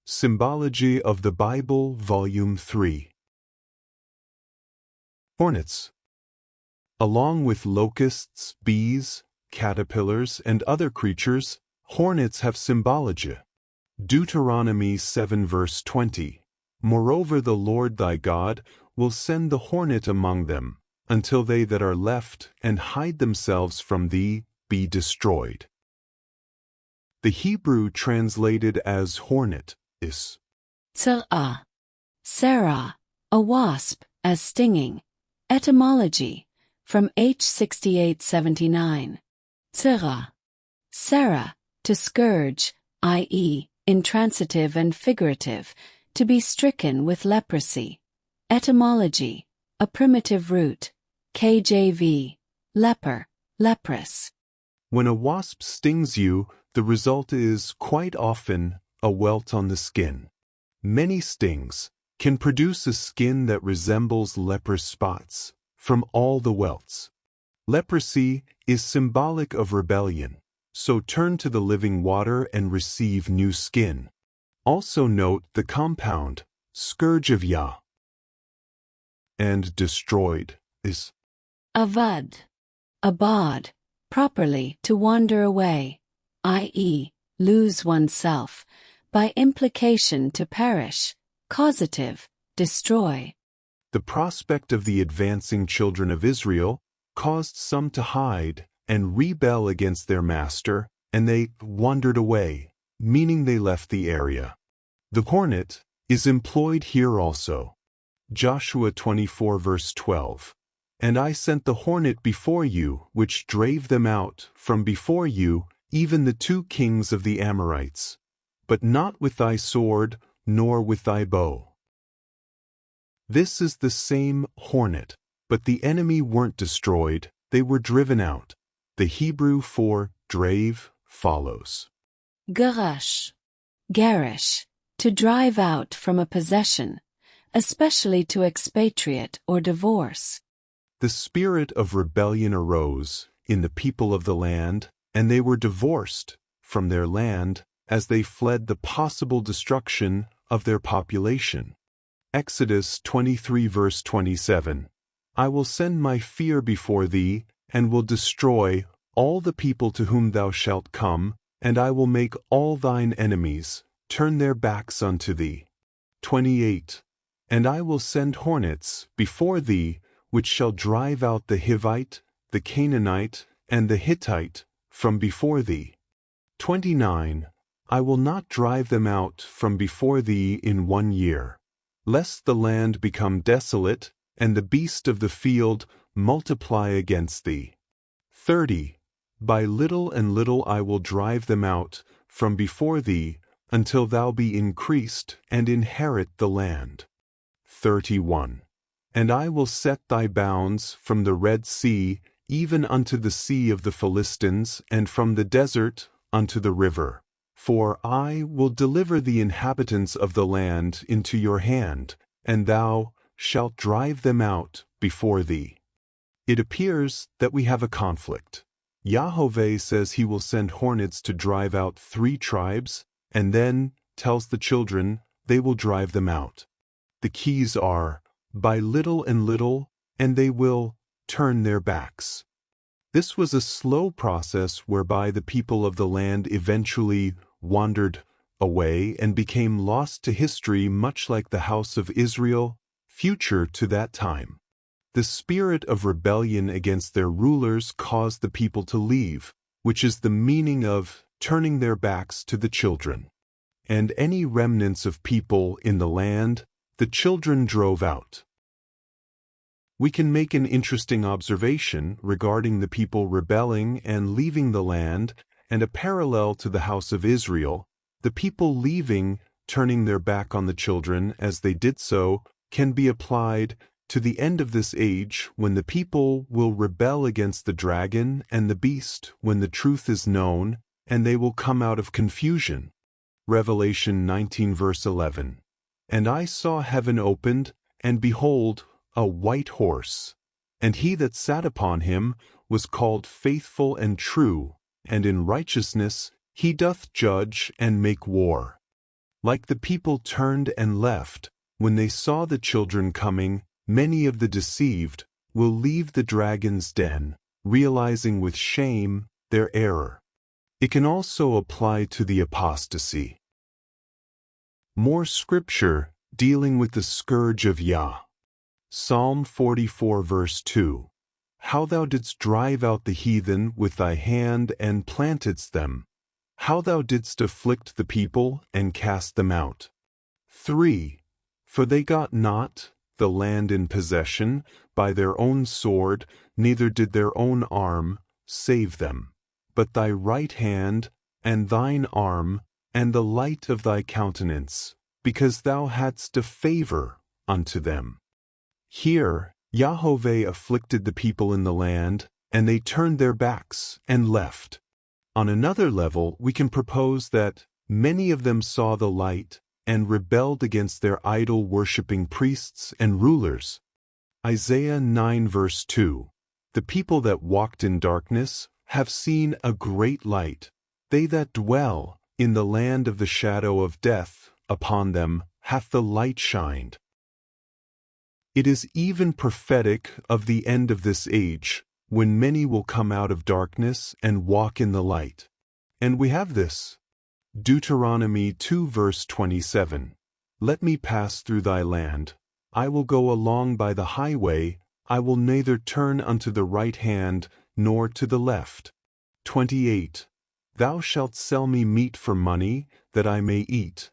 Symbology of the Bible, Volume 3. Hornets. Along with locusts, bees, caterpillars, and other creatures, hornets have symbology. Deuteronomy 7 verse 20. Moreover, the Lord thy God will send the hornet among them, until they that are left and hide themselves from thee be destroyed. The Hebrew translated as hornet is Tzara, Sarah, a wasp, as stinging. Etymology, from H. 6879. Tzara, Sarah, to scourge, i.e., intransitive and figurative, to be stricken with leprosy. Etymology, a primitive root. KJV, leper, leprous. When a wasp stings you, the result is, quite often, a welt on the skin. Many stings can produce a skin that resembles leper spots from all the welts. Leprosy is symbolic of rebellion, so turn to the living water and receive new skin. Also note the compound, scourge of Yah, and destroyed is Avad, abad, properly to wander away, i.e., lose oneself, by implication to perish, causative, destroy. The prospect of the advancing children of Israel caused some to hide and rebel against their master, and they wandered away, meaning they left the area. The hornet is employed here also. Joshua 24 verse 12. And I sent the hornet before you, which drave them out from before you, even the 2 kings of the Amorites, but not with thy sword, nor with thy bow. This is the same hornet, but the enemy weren't destroyed, they were driven out. The Hebrew for drave follows. Garash, garish, to drive out from a possession, especially to expatriate or divorce. The spirit of rebellion arose in the people of the land, and they were divorced from their land as they fled the possible destruction of their population. Exodus 23 verse 27. I will send my fear before thee, and will destroy all the people to whom thou shalt come, and I will make all thine enemies turn their backs unto thee. 28. And I will send hornets before thee, which shall drive out the Hivite, the Canaanite, and the Hittite from before thee. 29. I will not drive them out from before thee in 1 year, lest the land become desolate, and the beast of the field multiply against thee. 30. By little and little I will drive them out from before thee, until thou be increased and inherit the land. 31. And I will set thy bounds from the Red Sea even unto the sea of the Philistines, and from the desert unto the river. For I will deliver the inhabitants of the land into your hand, and thou shalt drive them out before thee. It appears that we have a conflict. Yahweh says he will send hornets to drive out 3 tribes, and then tells the children they will drive them out. The keys are, by little and little, and they will turn their backs. This was a slow process whereby the people of the land eventually wandered away and became lost to history, much like the house of Israel, future to that time. The spirit of rebellion against their rulers caused the people to leave, which is the meaning of turning their backs to the children. And any remnants of people in the land, the children drove out. We can make an interesting observation regarding the people rebelling and leaving the land, and a parallel to the house of Israel. The people leaving, turning their back on the children as they did so, can be applied to the end of this age, when the people will rebel against the dragon and the beast when the truth is known, and they will come out of confusion. Revelation 19 verse 11. And I saw heaven opened, and behold, a white horse, and he that sat upon him was called Faithful and True, and in righteousness he doth judge and make war. Like the people turned and left, when they saw the children coming, many of the deceived will leave the dragon's den, realizing with shame their error. It can also apply to the apostasy. More scripture dealing with the scourge of Yah. Psalm 44 verse 2. How thou didst drive out the heathen with thy hand and plantedst them. How thou didst afflict the people and cast them out. 3. For they got not the land in possession by their own sword, neither did their own arm save them, but thy right hand, and thine arm, and the light of thy countenance, because thou hadst a favor unto them. Here Yahweh afflicted the people in the land, and they turned their backs and left. On another level, we can propose that many of them saw the light and rebelled against their idol-worshipping priests and rulers. Isaiah 9 verse 2. The people that walked in darkness have seen a great light. They that dwell in the land of the shadow of death, upon them hath the light shined. It is even prophetic of the end of this age, when many will come out of darkness and walk in the light. And we have this. Deuteronomy 2 verse 27. Let me pass through thy land. I will go along by the highway. I will neither turn unto the right hand nor to the left. 28. Thou shalt sell me meat for money, that I may eat,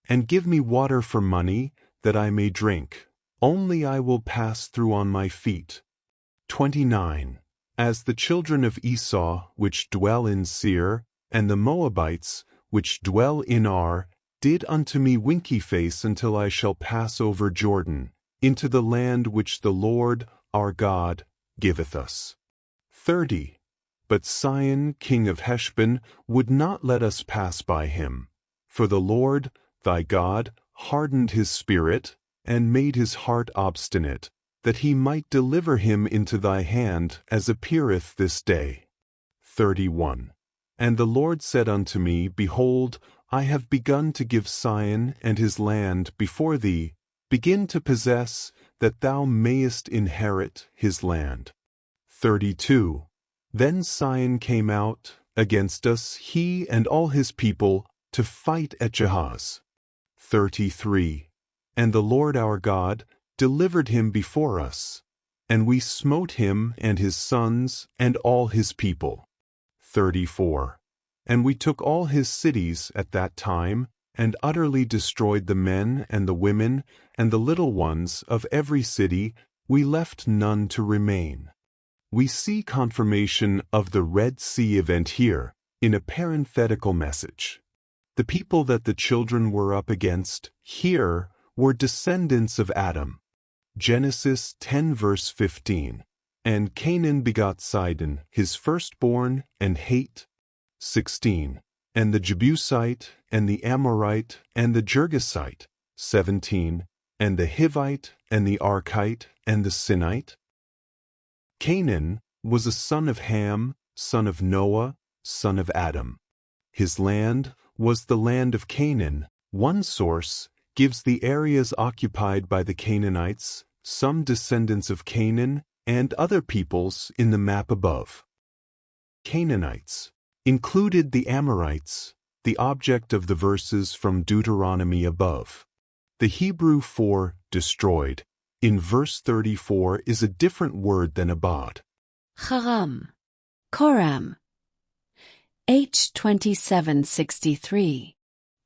and give me water for money, that I may drink. Only I will pass through on my feet. 29. As the children of Esau, which dwell in Seir, and the Moabites, which dwell in Ar, did unto me winky face until I shall pass over Jordan, into the land which the Lord, our God, giveth us. 30. But Sihon, king of Heshbon, would not let us pass by him. For the Lord, thy God, hardened his spirit, and made his heart obstinate, that he might deliver him into thy hand, as appeareth this day. 31. And the Lord said unto me, Behold, I have begun to give Sihon and his land before thee. Begin to possess, that thou mayest inherit his land. 32. Then Sihon came out against us, he and all his people, to fight at Jahaz. 33. And the Lord our God delivered him before us, and we smote him and his sons and all his people. 34. And we took all his cities at that time, and utterly destroyed the men and the women and the little ones of every city. We left none to remain. We see confirmation of the Red Sea event here in a parenthetical message. The people that the children were up against here were descendants of Adam. Genesis 10 verse 15. And Canaan begot Sidon, his firstborn, and Hate. 16. And the Jebusite, and the Amorite, and the Girgasite. 17. And the Hivite, and the Archite, and the Sinite. Canaan was a son of Ham, son of Noah, son of Adam. His land was the land of Canaan. One source gives the areas occupied by the Canaanites, some descendants of Canaan, and other peoples in the map above. Canaanites included the Amorites, the object of the verses from Deuteronomy above. The Hebrew for destroyed in verse 34 is a different word than abad. Haram. Koram. H. 2763.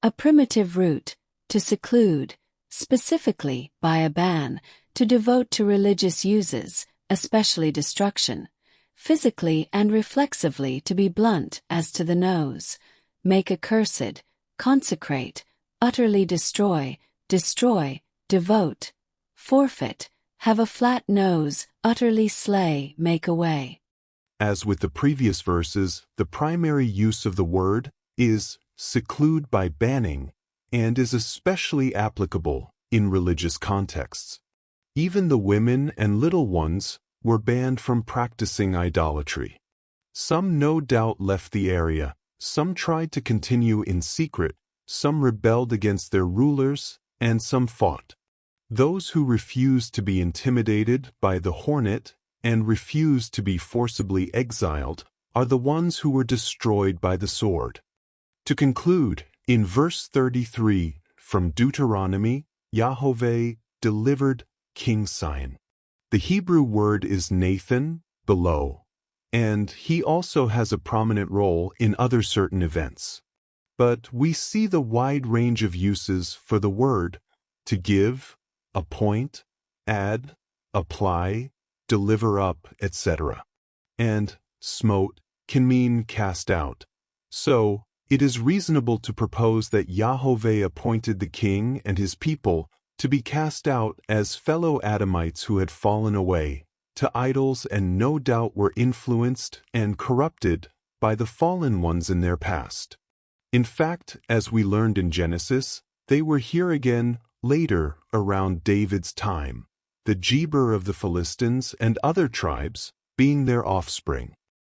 A primitive root, to seclude, specifically by a ban, to devote to religious uses, especially destruction, physically and reflexively to be blunt as to the nose, make accursed, consecrate, utterly destroy, devote, forfeit, have a flat nose, utterly slay, make away. As with the previous verses, the primary use of the word is seclude by banning, and is especially applicable in religious contexts. Even the women and little ones were banned from practicing idolatry. Some no doubt left the area, some tried to continue in secret, some rebelled against their rulers, and some fought. Those who refused to be intimidated by the hornet and refused to be forcibly exiled are the ones who were destroyed by the sword. To conclude, in verse 33 from Deuteronomy, Yahweh delivered King Sion. The Hebrew word is Nathan, below, and he also has a prominent role in other certain events. But we see the wide range of uses for the word: to give, appoint, add, apply, deliver up, etc. And smote can mean cast out. So, it is reasonable to propose that Yahweh appointed the king and his people to be cast out as fellow Adamites who had fallen away to idols and no doubt were influenced and corrupted by the fallen ones in their past. In fact, as we learned in Genesis, they were here again later around David's time, the Geber of the Philistines and other tribes being their offspring.